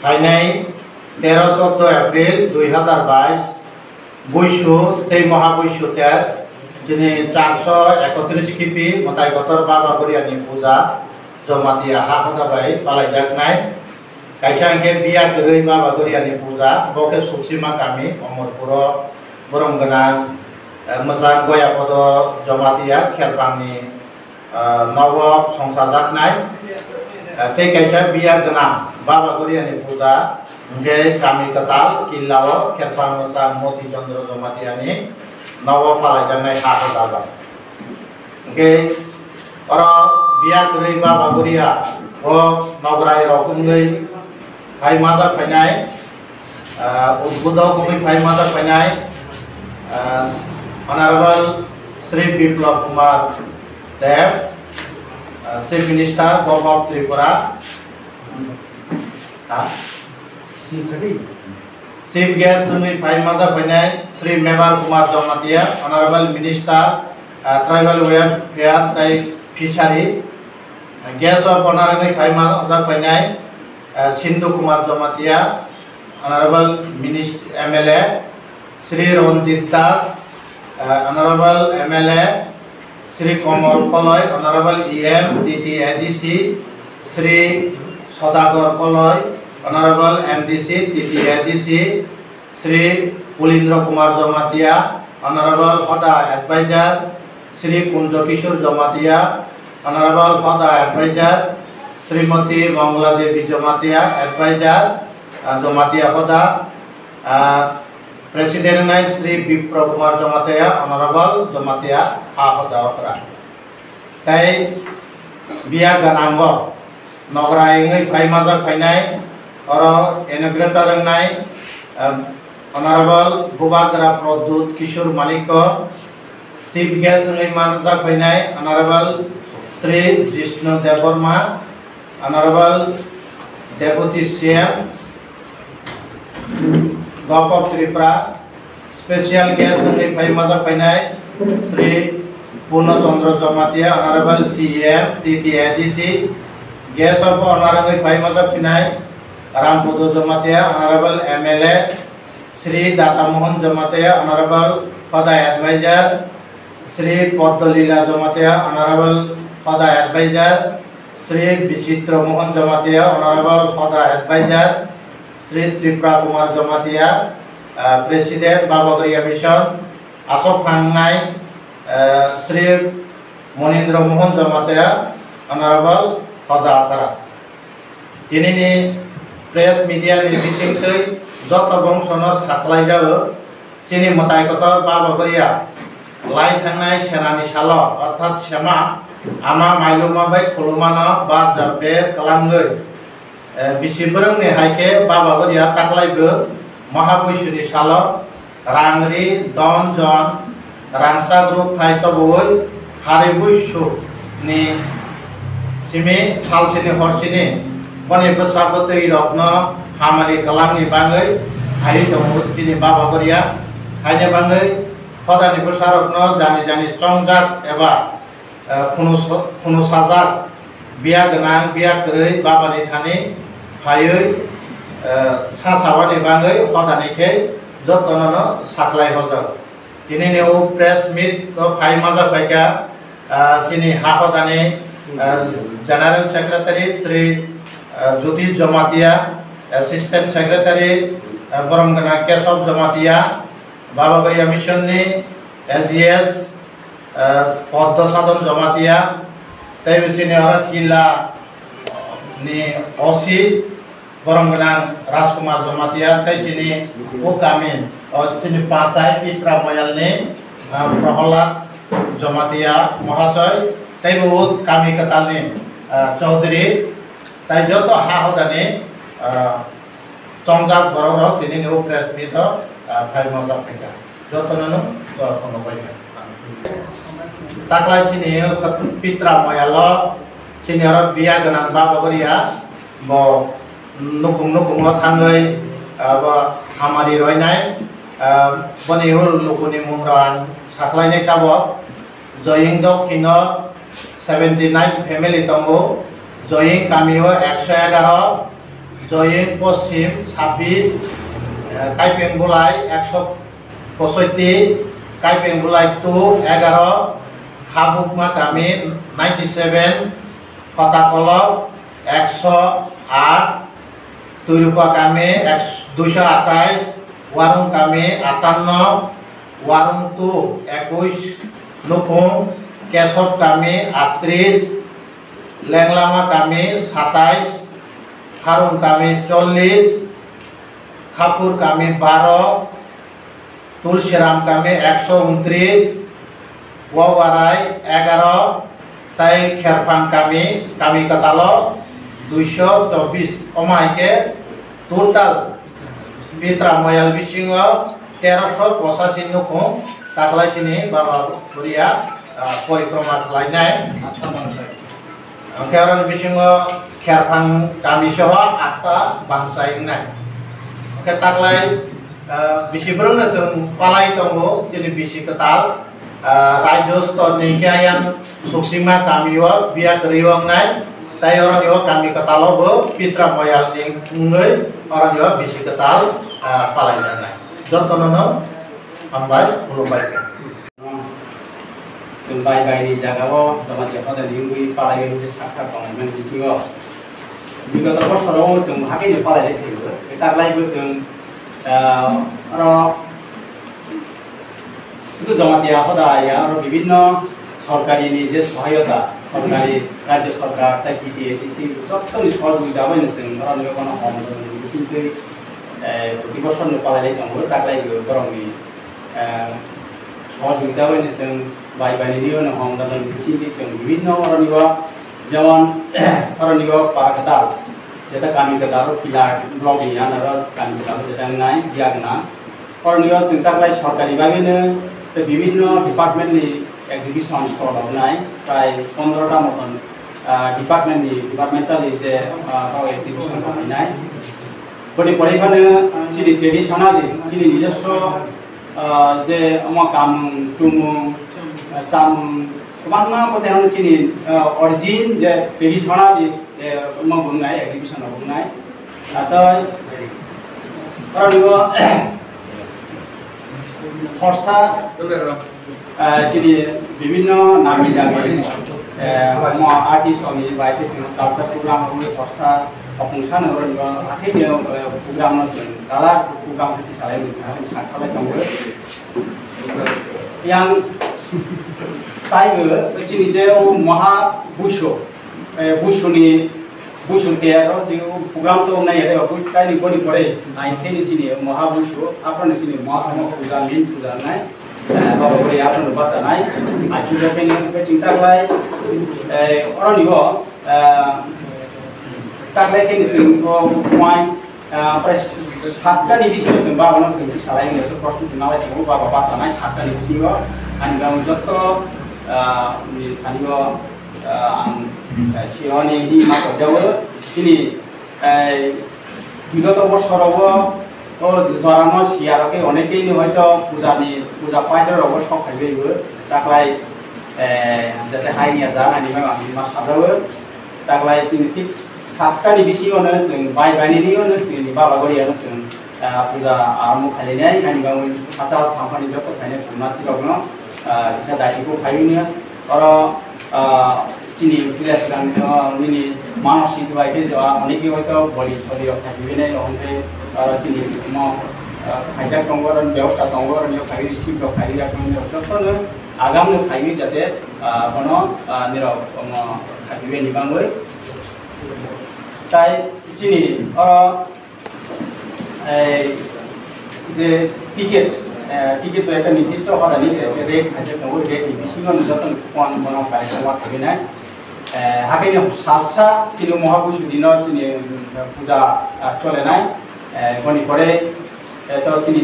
फाइनाय 13-14 April 2022 बैसु तै महाबैसुतेर जिनि 431 किपि मताय गतर बाबा गरियानि पूजा जमातिया हा हदाबाय पालायजाकनाय कायसा के बिया गरै बाबा गरियानि पूजा बके सुक्सिमा गामि अमरपुर बरमगोना मोजां गयापद जमातिया खेलपांनि नव संसाजाकनाय ते कायसा बिया गना बाबा गरियानि पूजा जे गामि कताल किल्लाव खेलपां मोसा मोती चंद्र जमातियानि नव पालायजाकनाय हा हदाबाय के और बिया गरै बाबा गरिया ओ नगराय रकुंगै भाई माता फैनाय उद्बुद्धव गुमी भाई माता फैनाय honourable Shri Biplab Kumar Deb chief minister government of Tripura chief guest गुमी भाई माता फैनाय Shri Mevar Kumar Jamatia honourable minister tribal welfare तै फिशारी गेस्ट ऑफ ऑनर भाई माता फैनाय Sindhu Kumar Jamatia honourable minister MLA Shri Ranjit Das honourable MLA Shri Kamal Kalai honourable EM TT ADC Shri Sadagar Kalai honourable MDC TT ADC Shri Pulindra Kumar Jamatia honourable हदा एडवाइजर श्री कुंज किशोर जमातिया ऑनरेबल हदा एडवाइजर श्रीमती मंगला देवी जमातिया एडवाइजर जमातिया हदा प्रेसिडेंट श्री विप्र कुमार जमातिया ऑनरेबल जमातिया हा हदा अत्रा तै बिया गनांग नगराय भाई माजा फैनाय और इनॉग्रेटर नाय honourable Bubagra Pradyot Kishore Manik chief guest माजा फैनाय honourable Shri Jishnu Debbarma honourable deputy CM government of Tripura special guest भाई माजा फैनाय Shri Purnachandra Jamatia honourable CM TT ADC guest of honour भाई माजा फैनाय Rampada Jamatia honourable MLA Shri Data Mohan Jamatia honourable हदा एडवाइजर श्री पद्मलीला जमातिया ऑनरेबल हदा एडवाइजर श्री विचित्र मोहन जमातिया ऑनरेबल हदा एडवाइजर श्री त्रिपुरा कुमार जमातिया प्रेसिडेंट बाबा गरिया मिशन आसफ खांनाय श्री मनीन्द्र मोहन जमातिया ऑनरेबल हदा करा दिनैनि प्रेस मीडिया नि बिसिंखै जत बंशनो साख्लायजायो सिनि मतायकतर बाबा गरिया लाई थांनाय सेनानि साल अर्थात सेमा आमा माइलुमा बाय खुलुमाना बार जाबे कलांगै बिसिबरंनि हायके बाबा गरिया ताकलायबो महाबैसुनि साल रांगरि दन जन रांसा ग्रुप फायतबोय हारि बैसु नि सिमि सालसिनि हरसिनि बने बसाबतै रत्न हामारि कलांनि बाङै हाय दङ दिनि बाबा गरिया हायने बाङै फदानि बसारत्न जानि जानि चंजाक एबा खुनुसाजाक बिया गनां बिया गरै बाबानि थानि हायै सासाबानि बाङै हदानिखे जतननो साख्लाय हजाव दिनैनि प्रेस मीट फाइ माजा फाइका सिनि हा हदानि general secretary Shri Jyoti Jamatia assistant secretary बरमगना Keshav Jamatia बाबा गरिया मिशन नि एसजीएस पद्म साधन जमातिया तै बिसिनि और किला नि ओसी बरमगना राजकुमार जमातिया तै सिनि उकामिन और सिनि पासाय पित्रा मयाल नि प्रहलाद जमातिया महाशय तै बहुत कामी कताल नि चौधरी तै जत हा हदानि चंजाक बरर दिनै नो प्रेस मीट फाइ माजा फैका जतननो कोनो बायका ताकलाय सिनि पित्रा मयाल सिनि और बिया गनां बाबा गरिया बो नुकुम थांगै बा हामारि रयनाय बनि हुल लुकुनि मुंरान साख्लायनाय काबो जयिंग दक्षिण 79 फैमिली दंगो जयिंग कामियो 111 জয়িং পশ্চিম 26, কাইপেংবুলাই 165, কাইপেংবুলাই 2 11, হাবুকমা কামি 97, কতাকলক 108, তুইরুপা কামি 228, ওয়ারুং কামি 58, ওয়ারুং 2 21, নুফুং কেশব কামি 38, লেংলামা কামি 27, হারুন কামি 40, খাপুর কামি 12, তুলসীরাম কামি 129, ওয়ারাই 11, তাই খেরফাং কামি কাতালো 224 অমাইকে টোটাল পিত্রা ময়াল বিসিংহ 1385 নুফুং তাকলাইছিনি বাবা বুরিয়া পরিক্রমা খালাयनाय केरल बिसिंह खेरफां गामिसह 8टा बांसायनाय ताकलाय बिसिब्रोंनो जों पालाय दंगो जेरै बिसि कताल राज्य स्तरनि गायां सुक्सिमा गामियाव बिया गरिवंनाय ताय अरनियो गामि कतालावबो पित्रा मयाल जिंगै अरनियो बिसि कताल पालाय जानाय जतननो हामबाय खुलुमबाय जों बाय बायनि जागायाव जमातिया फादानि पालाय साखा खालामनाय बिसिङाव विगत बोसोराव जों हाखैनो पालायनाय फैयो ताकलायबो जों শুধু জমাতিয়া হদায়া আর বিভিন্ন সরকারি যে সহায়তা সরকারি রাজ্য সরকার তাই টিটিএটিসি সবথেকে সহযোগিতা হয়নি जों অনেক কোনো আমদান বিশেষকৈ প্রতি বছর পালাইলে দङ তাকলাই গরমনি সহযোগিতা হয়নি जों বাই বাইনিও আমদান বিশেষকৈ जों বিভিন্ন অরণ্য যেমন অরণ্য পারকাতাল যেটা কামিকাতাল পিলার ব্লকনি আর কামিকাতাল যেটা নাই জাগনা অরণ্য जों তাকলাই সরকারি ভাবেনো বিভিন্ন ডিপার্টমেন্টনি এক্সিবিশন সরাবनाय প্রায় 15টা মতন ডিপার্টমেন্টালি যে এক্সিবিশন বানাयनाय বডি পরিবানে চিনি ট্রেডিশনালি চিনি নিজস্ব যে কাম চুমু চাম गोबां কথানো চিনি অরিজিন যে ট্রেডিশনালি বুंनाय এক্সিবিশন बुंनाय তাই অরণ্য খরচা চিনি বিভিন্ন নামি দামি আর্টিস্ট আমি বাইরে কালচার প্রোগ্রাম খরচা অফংসান আখেনি প্রোগ্রাম কালার প্রোগ্রাম হতে সালাই সাতখালাই দङ yang তাইবো চিনি যে মহা বুসুনি বুসুতে প্রোগ্রাম তো নাই এটা বুসটাই বডি পড়ে আইখেনি চিনি মহা বুসু আপনার চিনি মহা পূজা মেন পূজা নাই বাবা বলে আপনার বাচ্চা নাই আজু যখন চিন্তালাই অরণ্য তাকলাই কেন পয়েন্ট প্রায় 7টা নিবিসিং जों বাবানো जों সালাইनो প্রস্তুতি নালাই থাকো বাবা বাচ্চা নাই 7টা নিবিসিং আনি গাম যত খানিও সিওনি হি মাকো দেও চিনি বিগত বছরব ও জরানো সিয়ারকে অনেকেই হয়তো পূজা পাইদরব সব খাইবেইবো তাকলাই যাতে হাইনিয়া জানানি মা সাজাবো তাকলাই চিনি ঠিক 7টানি বিসিङावनो जों बाय बायनिनियावनो जोंनि बाबा गरियानो जों पूजा आरम्भ खालायनाय आंनि गाव हासार सामफानि जत खायनाय फुनाति दङ इसा दायित्वखौ फायनो आरो চিনি ক্লাস নিনি মানসিক বাইকে যাওয়া অনেকে হয়তো বডি শরীর থাকিবেনাই নহলে আর চিনি খাইজাক দङ ব্যবস্থা দङ নিও খাই রিসিভ খাই রাখুন যতনো আগামনো খাইবি যাতে কোনো নিরব থাকিবে নিবাঙ্গই তাই চিনি যে টিকেট একটা নির্দিষ্ট হদানি রেট আছে রেট বিসিঙাव যতন কোন কোন কালেকশন থাকেনা হাকেনি সাতসা চিনি মহাপুষু দিন চিনি পূজা চলে নাই গনি করে তো চিনি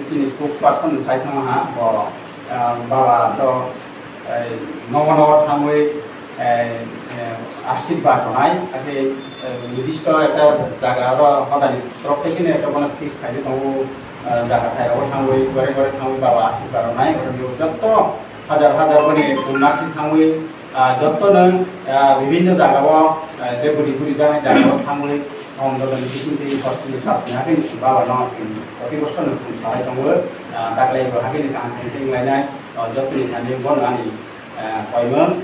চিনি স্পোক্স পারসন সাইথামা বাবা তো নব থামই আশীর্বাদ নাই তাকে নির্দিষ্ট একটা জায়গা হদানি তরফ থেকে একটা কোনো ফিক্স খাইলে তো জায়গা থাকে থামই ঘরে ঘরে থামই বাবা আশীর্বাদ নাই যত হাজার হাজার করে পুণ্যার্থী থামই যতনো বিভিন্ন জায়গাও যে বুড়ি বুড়ি জানায় জায়গাও থামই Hongdalan Kishinti Kosini Sasni Hakin Bawa Nongin Oti Kosan Pun Sarai Tongwe Taklai Hakin Kan Hakin Lainai Jotuni Hanin Bon Lani Koimen